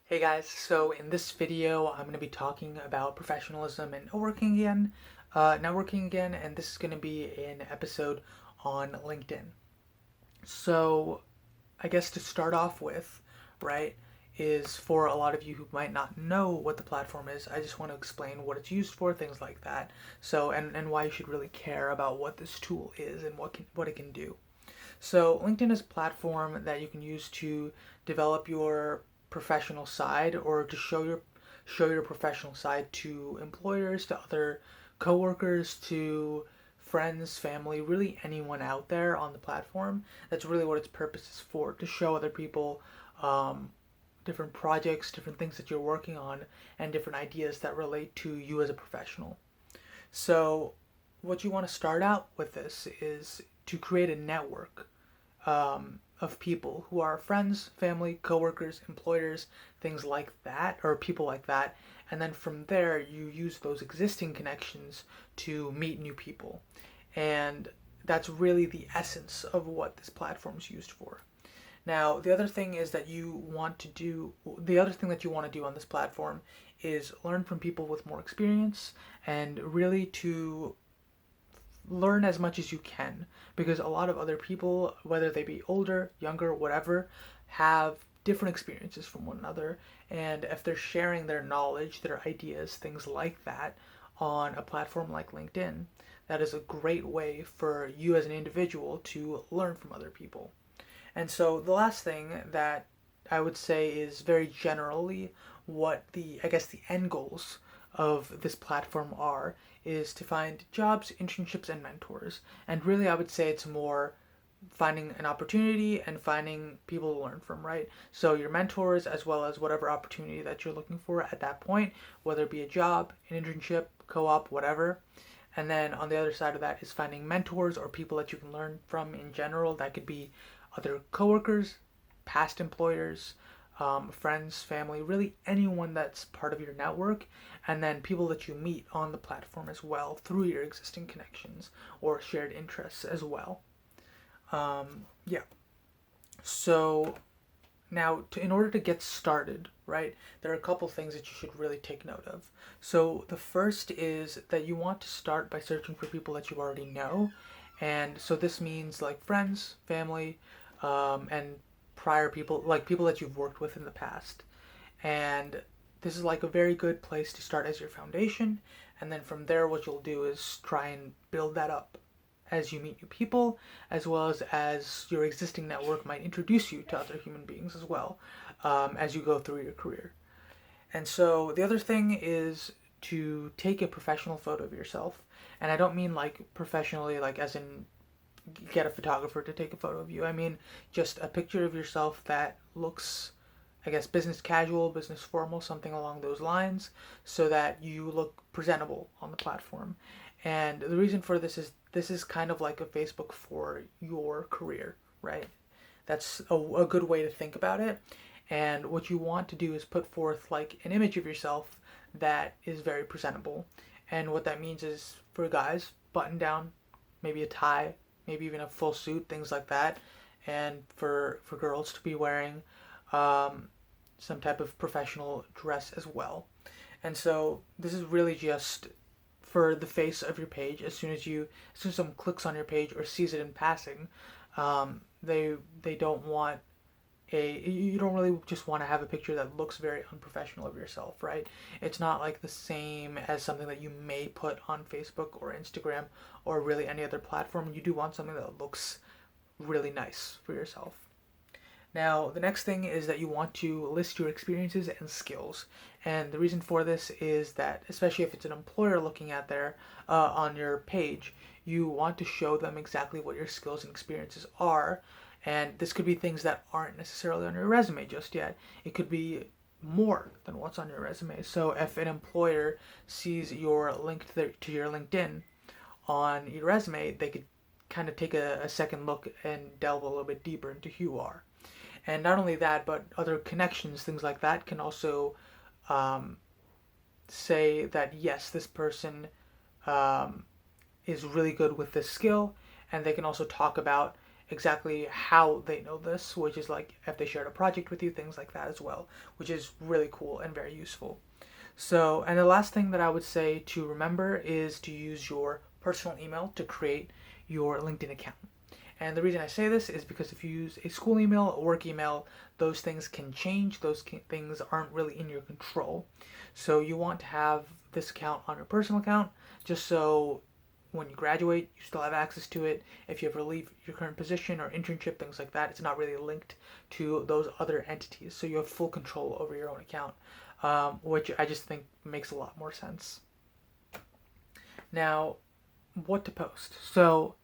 Hey guys, so in this video I'm going to be talking about professionalism and networking again, and this is going to be an episode on LinkedIn. So I guess to start off with, right, is for a lot of you who might not know what the platform is, I just want to explain what it's used for, things like that. So and why you should really care about what this tool is and what it can do. So LinkedIn is a platform that you can use to develop your professional side or to show your professional side to employers, to other coworkers, to friends, family, really anyone out there on the platform. That's really what its purpose is for, to show other people um, different projects, different things that you're working on, and different ideas that relate to you as a professional. So, what you want to start out with this is to create a network of people who are friends, family, coworkers, employers, things like that, or people like that. And then from there, you use those existing connections to meet new people. And that's really the essence of what this platform is used for. Now, the other thing that you want to do on this platform is learn from people with more experience and really to learn as much as you can, because a lot of other people, whether they be older, younger, whatever, have different experiences from one another. And if they're sharing their knowledge, their ideas, things like that on a platform like LinkedIn, that is a great way for you as an individual to learn from other people. And so the last thing that I would say is very generally what I guess the end goals of this platform are is to find jobs, internships, and mentors. And really, I would say it's more finding an opportunity and finding people to learn from, right? So your mentors, as well as whatever opportunity that you're looking for at that point, whether it be a job, an internship, co-op, whatever. And then on the other side of that is finding mentors or people that you can learn from in general. That could be other coworkers, past employers, friends, family, really anyone that's part of your network, and then people that you meet on the platform as well through your existing connections or shared interests as well. Yeah. So now, in order to get started, right, there are a couple things that you should really take note of. So the first is that you want to start by searching for people that you already know. And so this means like friends, family, and prior people, like people that you've worked with in the past. And this is like a very good place to start as your foundation. And then from there, what you'll do is try and build that up as you meet new people, as well as your existing network might introduce you to other human beings as well, as you go through your career. And so the other thing is to take a professional photo of yourself. And I don't mean like professionally, like as in get a photographer to take a photo of you. I mean just a picture of yourself that looks, I guess, business casual, business formal, something along those lines, so that you look presentable on the platform. And the reason for this is kind of like a Facebook for your career, right? That's a good way to think about it. And what you want to do is put forth like an image of yourself that is very presentable. And what that means is for guys, button down, maybe a tie, maybe even a full suit, things like that. And for girls to be wearing some type of professional dress as well. And so this is really just for the face of your page. As soon as someone clicks on your page or sees it in passing, they don't want you don't really just want to have a picture that looks very unprofessional of yourself, right? It's not like the same as something that you may put on Facebook or Instagram or really any other platform. You do want something that looks really nice for yourself. Now, the next thing is that you want to list your experiences and skills. And the reason for this is that, especially if it's an employer looking at there on your page, you want to show them exactly what your skills and experiences are. And this could be things that aren't necessarily on your resume just yet. It could be more than what's on your resume. So if an employer sees your link to your LinkedIn on your resume, they could kind of take a second look and delve a little bit deeper into who you are. And not only that, but other connections, things like that, can also um, say that yes, this person um, is really good with this skill, and they can also talk about exactly how they know this, which is like if they shared a project with you, things like that as well, which is really cool and very useful. So, and the last thing that I would say to remember is to use your personal email to create your LinkedIn account. And the reason I say this is because if you use a school email, a work email, those things can change. Things aren't really in your control. So you want to have this account on your personal account just so when you graduate, you still have access to it. If you ever leave your current position or internship, things like that, it's not really linked to those other entities. So you have full control over your own account, which I just think makes a lot more sense. Now, what to post? So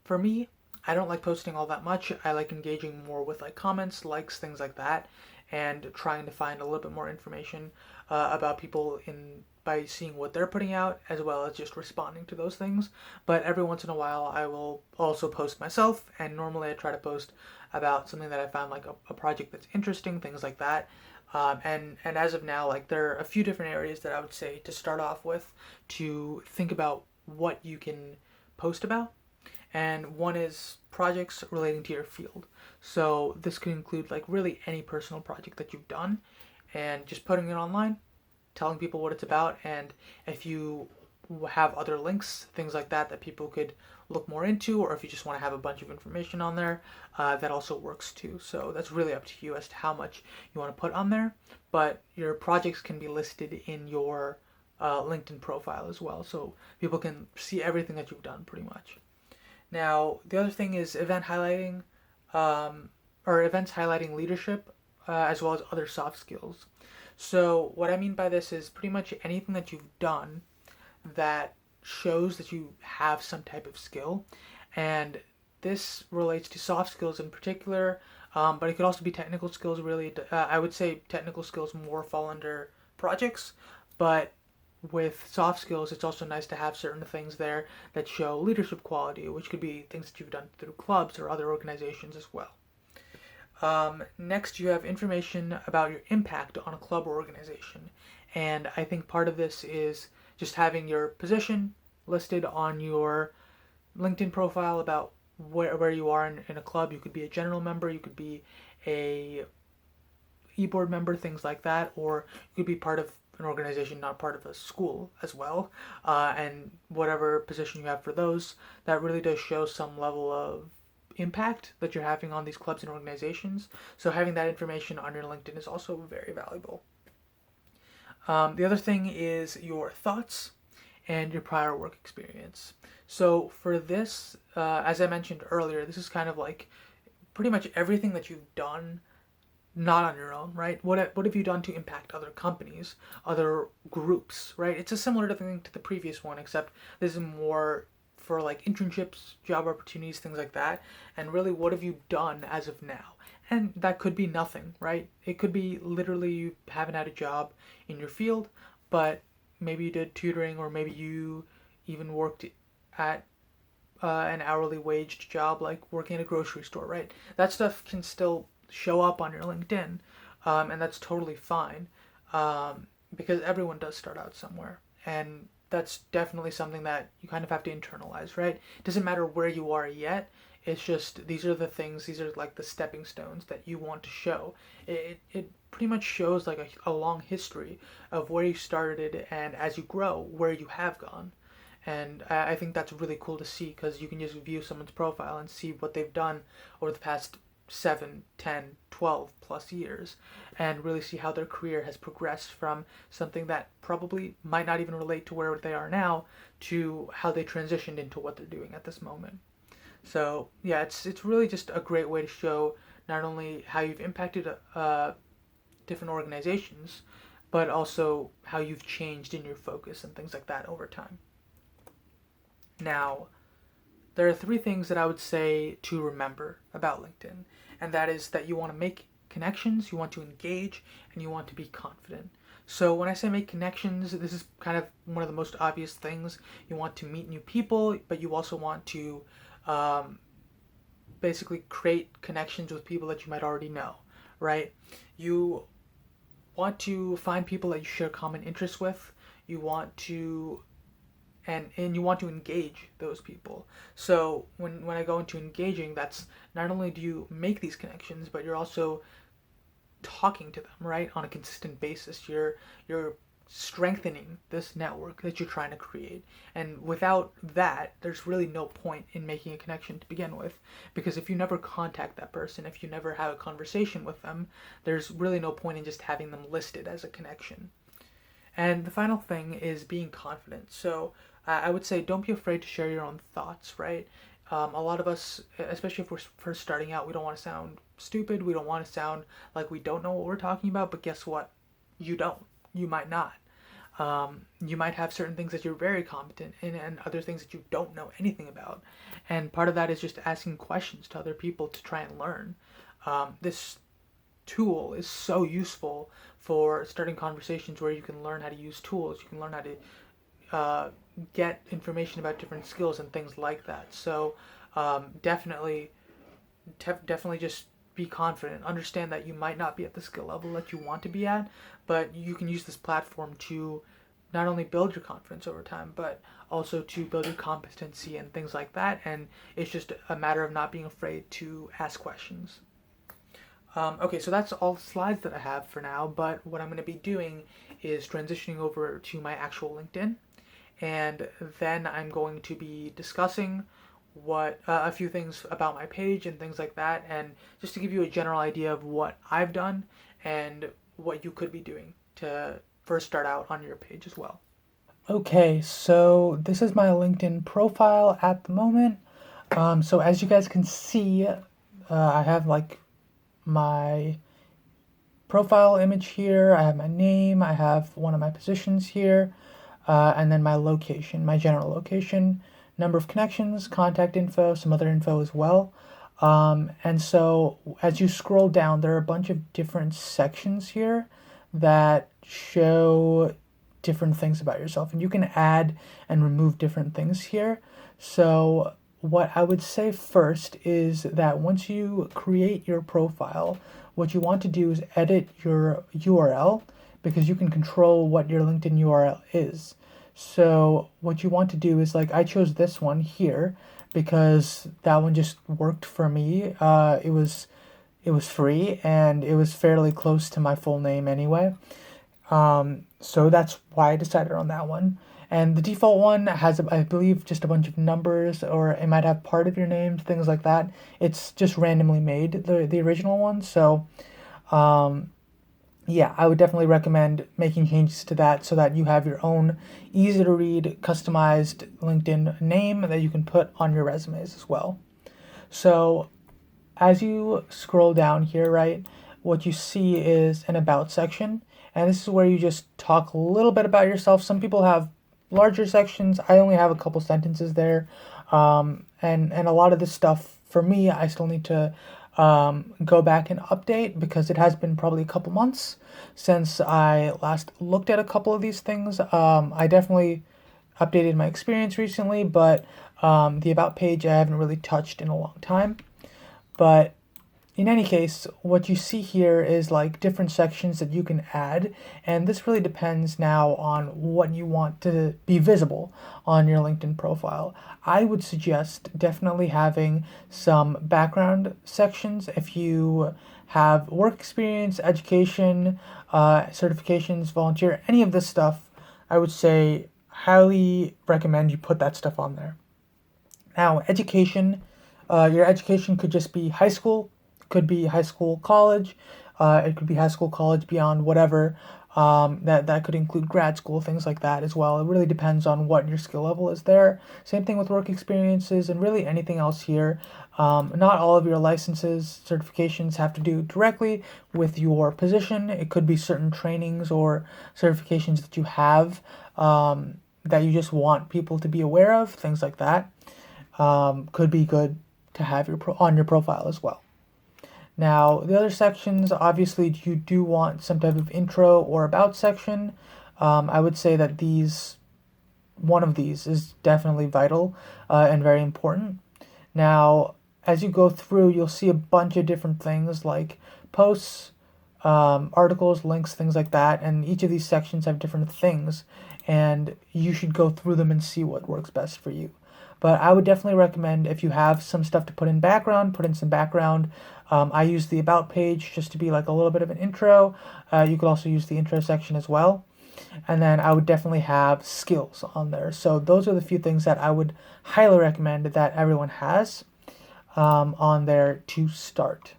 for me, I don't like posting all that much. I like engaging more with like comments, likes, things like that, and trying to find a little bit more information about people in by seeing what they're putting out as well as just responding to those things. But every once in a while, I will also post myself, and normally I try to post about something that I found like a project that's interesting, things like that. And as of now, like there are a few different areas that I would say to start off with to think about what you can post about, and one is projects relating to your field. So this could include like really any personal project that you've done and just putting it online, telling people what it's about, and if you have other links, things like that that people could look more into, or if you just want to have a bunch of information on there, that also works too. So that's really up to you as to how much you want to put on there, but your projects can be listed in your LinkedIn profile as well, so people can see everything that you've done pretty much. Now, the other thing is event highlighting, or events highlighting leadership, as well as other soft skills. So, what I mean by this is pretty much anything that you've done that shows that you have some type of skill. And this relates to soft skills in particular, but it could also be technical skills, really. I would say technical skills more fall under projects, but with soft skills, it's also nice to have certain things there that show leadership quality, which could be things that you've done through clubs or other organizations as well. Next, you have information about your impact on a club or organization. And I think part of this is just having your position listed on your LinkedIn profile about where you are in a club. You could be a general member, you could be a e-board member, things like that, or you could be part of an organization, not part of a school as well. And whatever position you have for those, that really does show some level of impact that you're having on these clubs and organizations. So having that information on your LinkedIn is also very valuable. The other thing is your thoughts and your prior work experience. So for this, as I mentioned earlier, this is kind of like pretty much everything that you've done not on your own, right? What have you done to impact other companies, other groups, right? It's a similar thing to the previous one, except this is more for like internships, job opportunities, things like that. And really, what have you done as of now? And that could be nothing, right? It could be literally you haven't had a job in your field, but maybe you did tutoring, or maybe you even worked at an hourly waged job, like working at a grocery store, right? That stuff can still show up on your LinkedIn, and that's totally fine, because everyone does start out somewhere, and that's definitely something that you kind of have to internalize, right? It doesn't matter where you are yet. It's just these are the things, these are like the stepping stones that you want to show. It pretty much shows like a long history of where you started and as you grow, where you have gone. And I think that's really cool to see because you can just view someone's profile and see what they've done over the past 7, 10, 12 plus years and really see how their career has progressed from something that probably might not even relate to where they are now to how they transitioned into what they're doing at this moment. So yeah, it's really just a great way to show not only how you've impacted different organizations, but also how you've changed in your focus and things like that over time. Now, there are three things that I would say to remember about LinkedIn, and that is that you want to make connections, you want to engage, and you want to be confident. So when I say make connections, this is kind of one of the most obvious things. You want to meet new people, but you also want to basically create connections with people that you might already know, right? You want to find people that you share common interests with. You want to and you want to engage those people. So when I go into engaging, that's not only do you make these connections, but you're also talking to them, right, on a consistent basis. You're strengthening this network that you're trying to create. And without that, there's really no point in making a connection to begin with, because if you never contact that person, if you never have a conversation with them, there's really no point in just having them listed as a connection. And the final thing is being confident. So I would say don't be afraid to share your own thoughts, right? A lot of us, especially if we're first starting out, we don't want to sound stupid. We don't want to sound like we don't know what we're talking about. But guess what? You don't. You might not. You might have certain things that you're very competent in and other things that you don't know anything about. And part of that is just asking questions to other people to try and learn. This tool is so useful for starting conversations where you can learn how to use tools. You can learn how to get information about different skills and things like that. So definitely just be confident. Understand that you might not be at the skill level that you want to be at, but you can use this platform to not only build your confidence over time, but also to build your competency and things like that. And it's just a matter of not being afraid to ask questions. Okay, so that's all the slides that I have for now, but what I'm going to be doing is transitioning over to my actual LinkedIn, and then I'm going to be discussing what a few things about my page and things like that, and just to give you a general idea of what I've done and what you could be doing to first start out on your page as well. Okay, so this is my LinkedIn profile at the moment. So as you guys can see, I have like my profile image here, I have my name, I have one of my positions here, and then my location, my general location, number of connections, contact info, some other info as well. And so as you scroll down, there are a bunch of different sections here that show different things about yourself, and you can add and remove different things here. So what I would say first is that once you create your profile, what you want to do is edit your URL, because you can control what your LinkedIn URL is. So what you want to do is, like, I chose this one here because that one just worked for me. It was free and it was fairly close to my full name anyway. So that's why I decided on that one. And the default one has, I believe, just a bunch of numbers, or it might have part of your name, things like that. It's just randomly made, the original one. So, yeah, I would definitely recommend making changes to that so that you have your own easy to read, customized LinkedIn name that you can put on your resumes as well. So as you scroll down here, right, what you see is an about section. And this is where you just talk a little bit about yourself. Some people have larger sections. I only have a couple sentences there. And a lot of this stuff, for me, I still need to go back and update, because it has been probably a couple months since I last looked at a couple of these things. I definitely updated my experience recently, but the about page I haven't really touched in a long time. But in any case, what you see here is like different sections that you can add, and this really depends now on what you want to be visible on your LinkedIn profile. I would suggest definitely having some background sections if you have work experience, education, certifications, volunteer, any of this stuff. I would say highly recommend you put that stuff on there. Now, education, your education could just be high school, could be high school, college. It could be high school, college, beyond, whatever. That could include grad school, things like that as well. It really depends on what your skill level is there. Same thing with work experiences and really anything else here. Not all of your licenses, certifications have to do directly with your position. It could be certain trainings or certifications that you have that you just want people to be aware of, things like that. Could be good to have on your profile as well. Now, the other sections, obviously, you do want some type of intro or about section. I would say that one of these is definitely vital and very important. Now, as you go through, you'll see a bunch of different things like posts, articles, links, things like that, and each of these sections have different things, and you should go through them and see what works best for you. But I would definitely recommend, if you have some stuff to put in background, put in some background. I use the About page just to be like a little bit of an intro. You could also use the intro section as well. And then I would definitely have skills on there. So those are the few things that I would highly recommend that everyone has on there to start.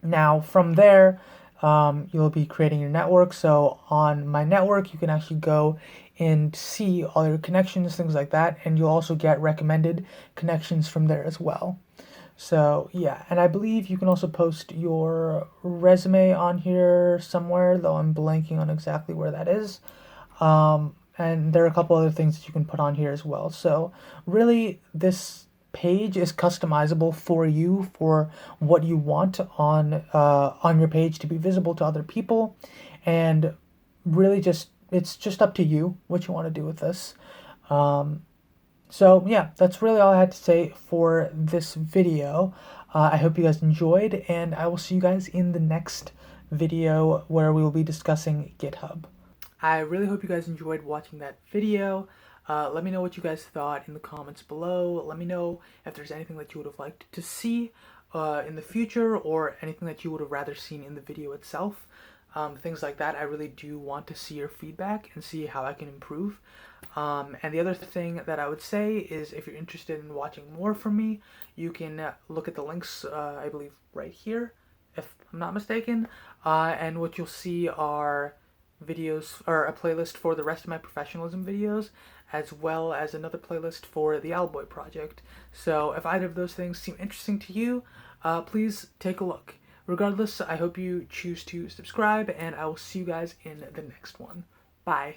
Now from there, you'll be creating your network. So on my network, you can actually go and see all your connections, things like that, and you'll also get recommended connections from there as well. So yeah, and I believe you can also post your resume on here somewhere, though I'm blanking on exactly where that is. And there are a couple other things that you can put on here as well. So really, this page is customizable for you, for what you want on your page to be visible to other people, and really just it's just up to you what you want to do with this. So yeah, that's really all I had to say for this video. I hope you guys enjoyed, and I will see you guys in the next video where we will be discussing GitHub. I really hope you guys enjoyed watching that video. Let me know what you guys thought in the comments below. Let me know if there's anything that you would have liked to see in the future, or anything that you would have rather seen in the video itself. Things like that. I really do want to see your feedback and see how I can improve. And the other thing that I would say is, if you're interested in watching more from me, you can look at the links, I believe right here, if I'm not mistaken. And what you'll see are videos, or a playlist for the rest of my professionalism videos, as well as another playlist for the Owlboy project. So if either of those things seem interesting to you, please take a look. Regardless, I hope you choose to subscribe, and I will see you guys in the next one. Bye.